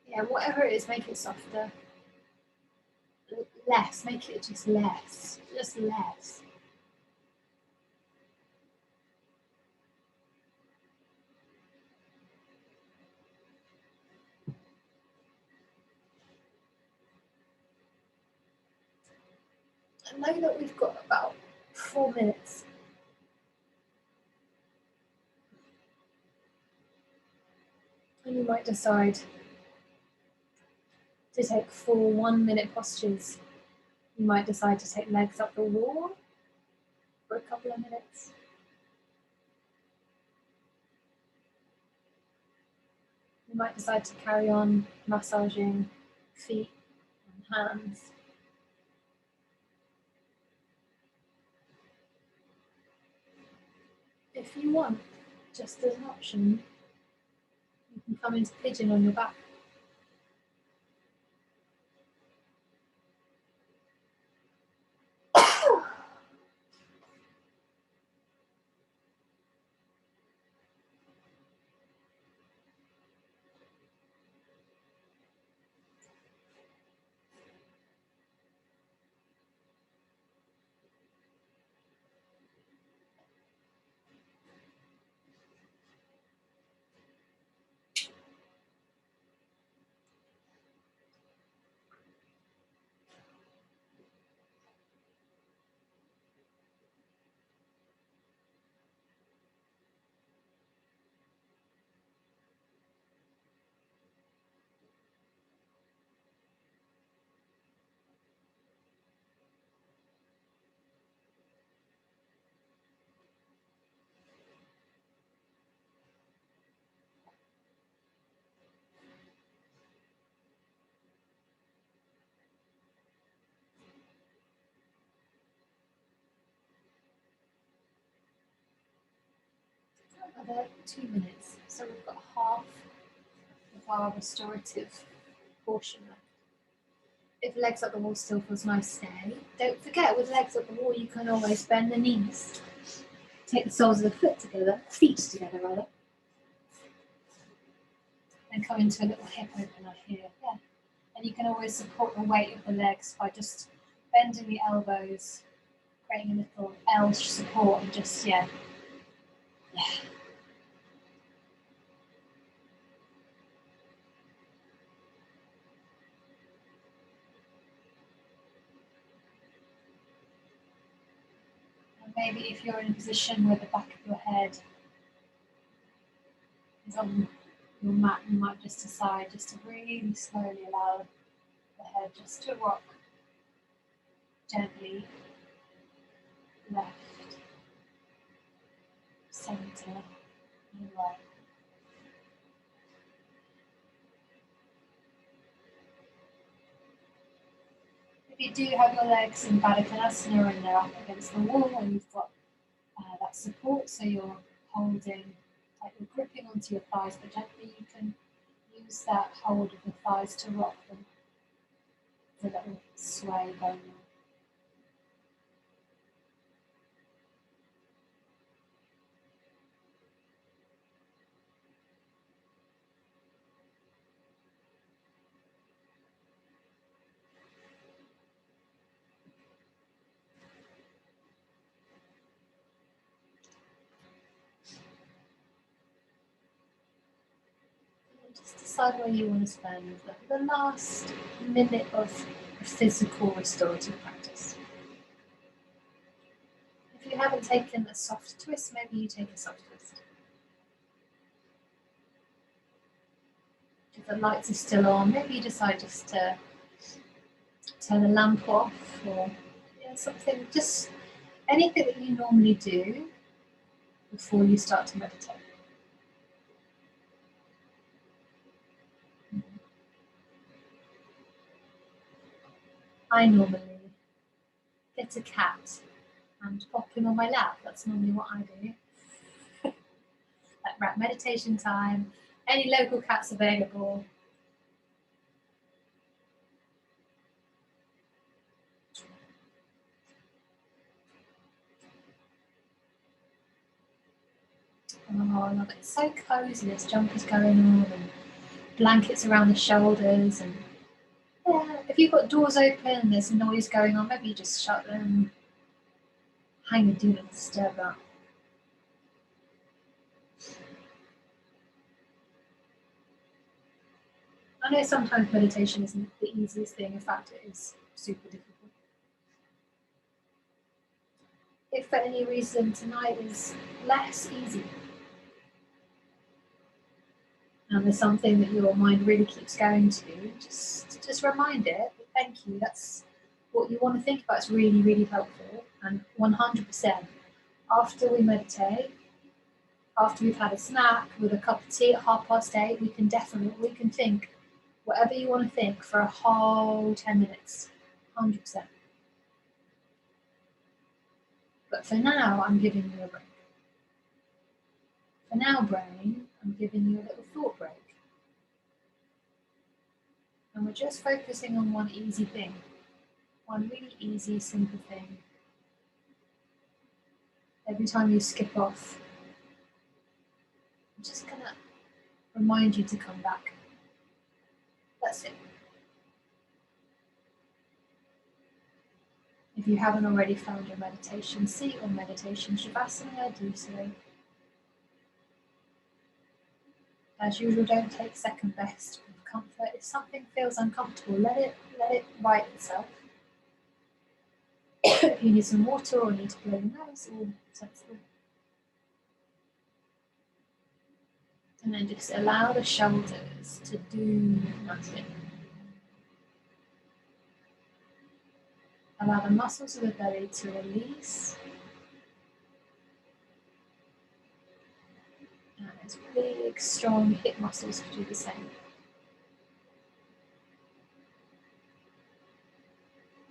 yeah, whatever it is, make it softer. Less, make it just less. Just less. I know that we've got about 4 minutes. And you might decide to take 4 1-minute postures. You might decide to take legs up the wall for a couple of minutes. You might decide to carry on massaging feet and hands. If you want, just as an option, you can come into pigeon on your back. Another 2 minutes. So we've got half of our restorative portion left. If legs up the wall still feels nice, stay. Don't forget, with legs up the wall, you can always bend the knees. Take the soles of the feet together, and come into a little hip opener here. Yeah. And you can always support the weight of the legs by just bending the elbows, creating a little L support, and just, yeah. And maybe if you're in a position where the back of your head is on your mat, you might just decide just to really slowly allow the head just to rock gently left, centre, and right. If you do have your legs in Baddha Konasana and they're up against the wall and you've got that support, so you're holding, like you're gripping onto your thighs, but gently you can use that hold of the thighs to rock them. So that will sway going on. Just decide where you want to spend the last minute of physical restorative practice. If you haven't taken a soft twist, maybe you take a soft twist. If the lights are still on, maybe you decide just to turn the lamp off, or something, just anything that you normally do before you start to meditate. I normally get a cat and pop him on my lap. That's normally what I do. Like right, meditation time, any local cats available. Oh, I love it. It's so cozy. There's jumpers going on and blankets around the shoulders. And yeah, if you've got doors open and there's noise going on, maybe you just shut them. Hang and do not disturb that. I know sometimes meditation isn't the easiest thing. In fact, it is super difficult. If for any reason tonight is less easy, and there's something that your mind really keeps going to, just remind it, thank you, that's what you want to think about. It's really, really helpful. And 100%, after we meditate, after we've had a snack with a cup of tea at 8:30, we can think whatever you want to think for a whole 10 minutes, 100%. But for now, I'm giving you a break. For now, brain, I'm giving you a little thought break. And we're just focusing on one easy thing, one really easy, simple thing. Every time you skip off, I'm just going to remind you to come back. That's it. If you haven't already found your meditation seat or meditation shavasana, do so. As usual, don't take second best with comfort. If something feels uncomfortable, let it right itself. If you need some water or need to blow your nose, all sensible. And then just allow the shoulders to do nothing. Allow the muscles of the belly to release. And those big, strong hip muscles to do the same.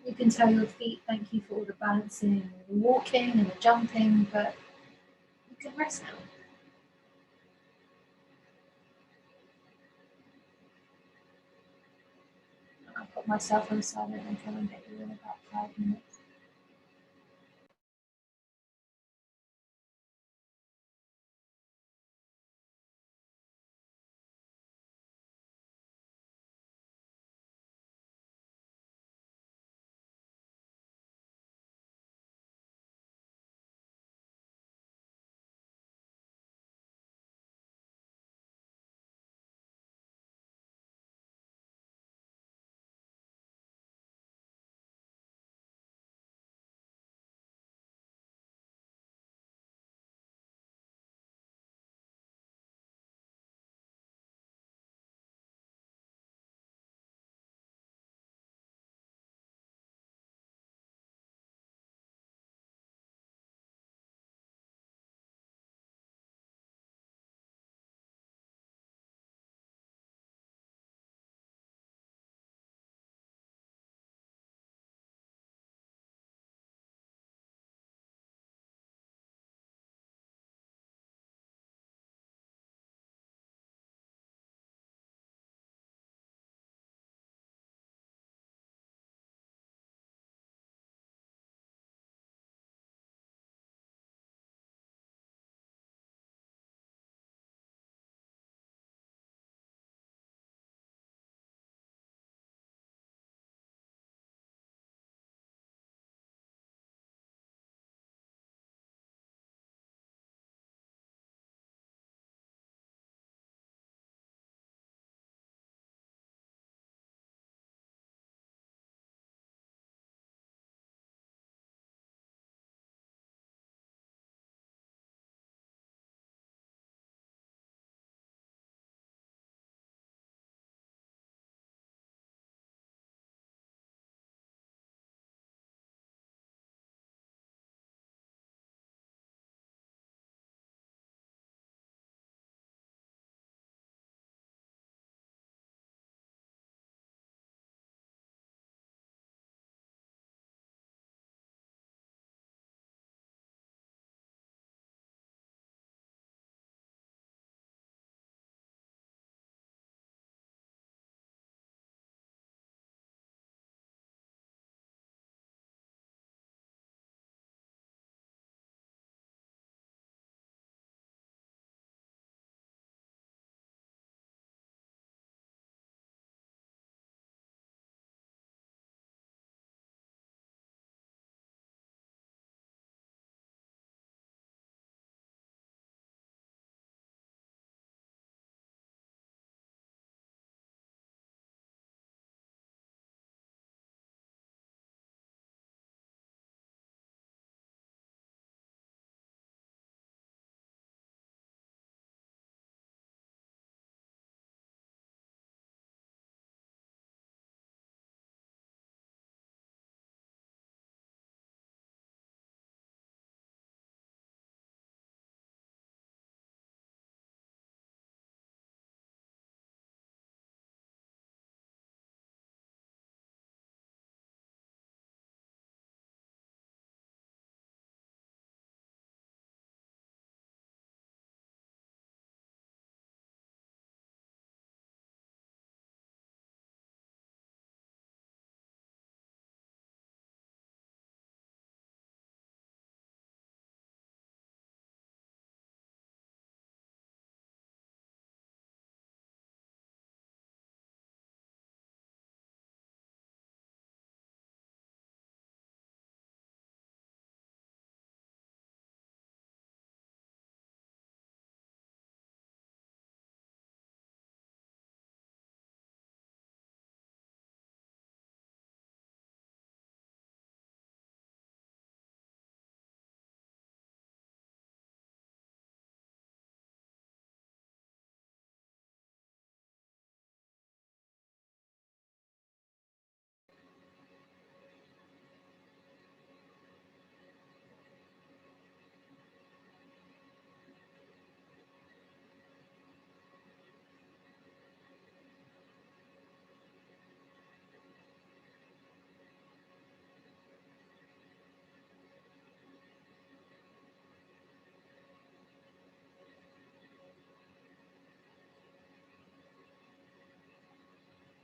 You can tell your feet thank you for all the balancing, the walking and the jumping, but you can rest now. myself on silent and come and get you in about 5 minutes.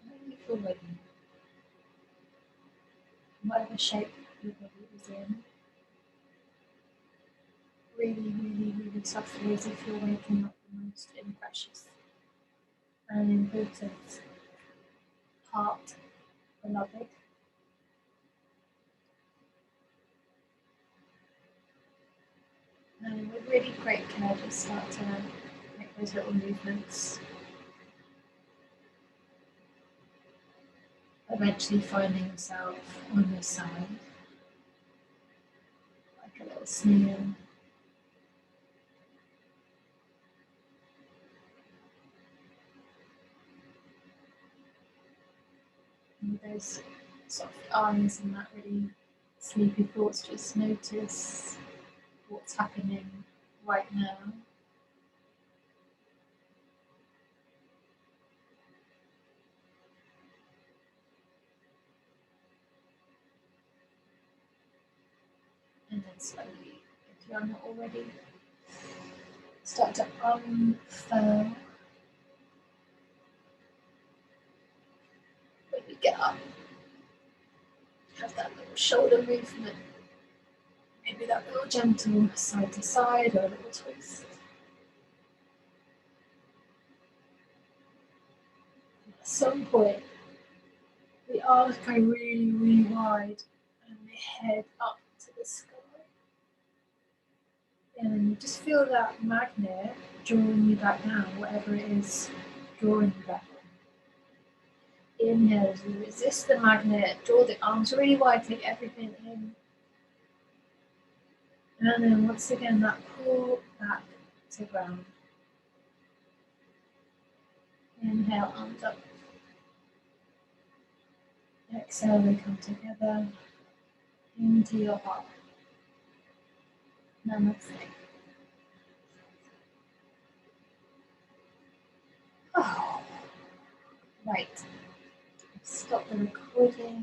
When you feel ready, whatever shape your body is in. Really, really, really softly, as if you're waking up the most precious and important part, beloved. And with really great care, just start to make those little movements. Eventually finding yourself on your side, like a little snail. And with those soft eyes and that really sleepy thoughts, just notice what's happening right now. And then slowly, if you're not already, start to unfurl. When you get up, have that little shoulder movement. Maybe that little gentle side to side or a little twist. At some point, the arms go really, really wide and the head up to the sky. And you just feel that magnet drawing you back down, whatever it is drawing you back down. Inhale as you resist the magnet, draw the arms really wide, take everything in. And then once again, that pull back to ground. Inhale, arms up. Exhale, they come together into your heart. Namaste. Oh, right. Stop the recording.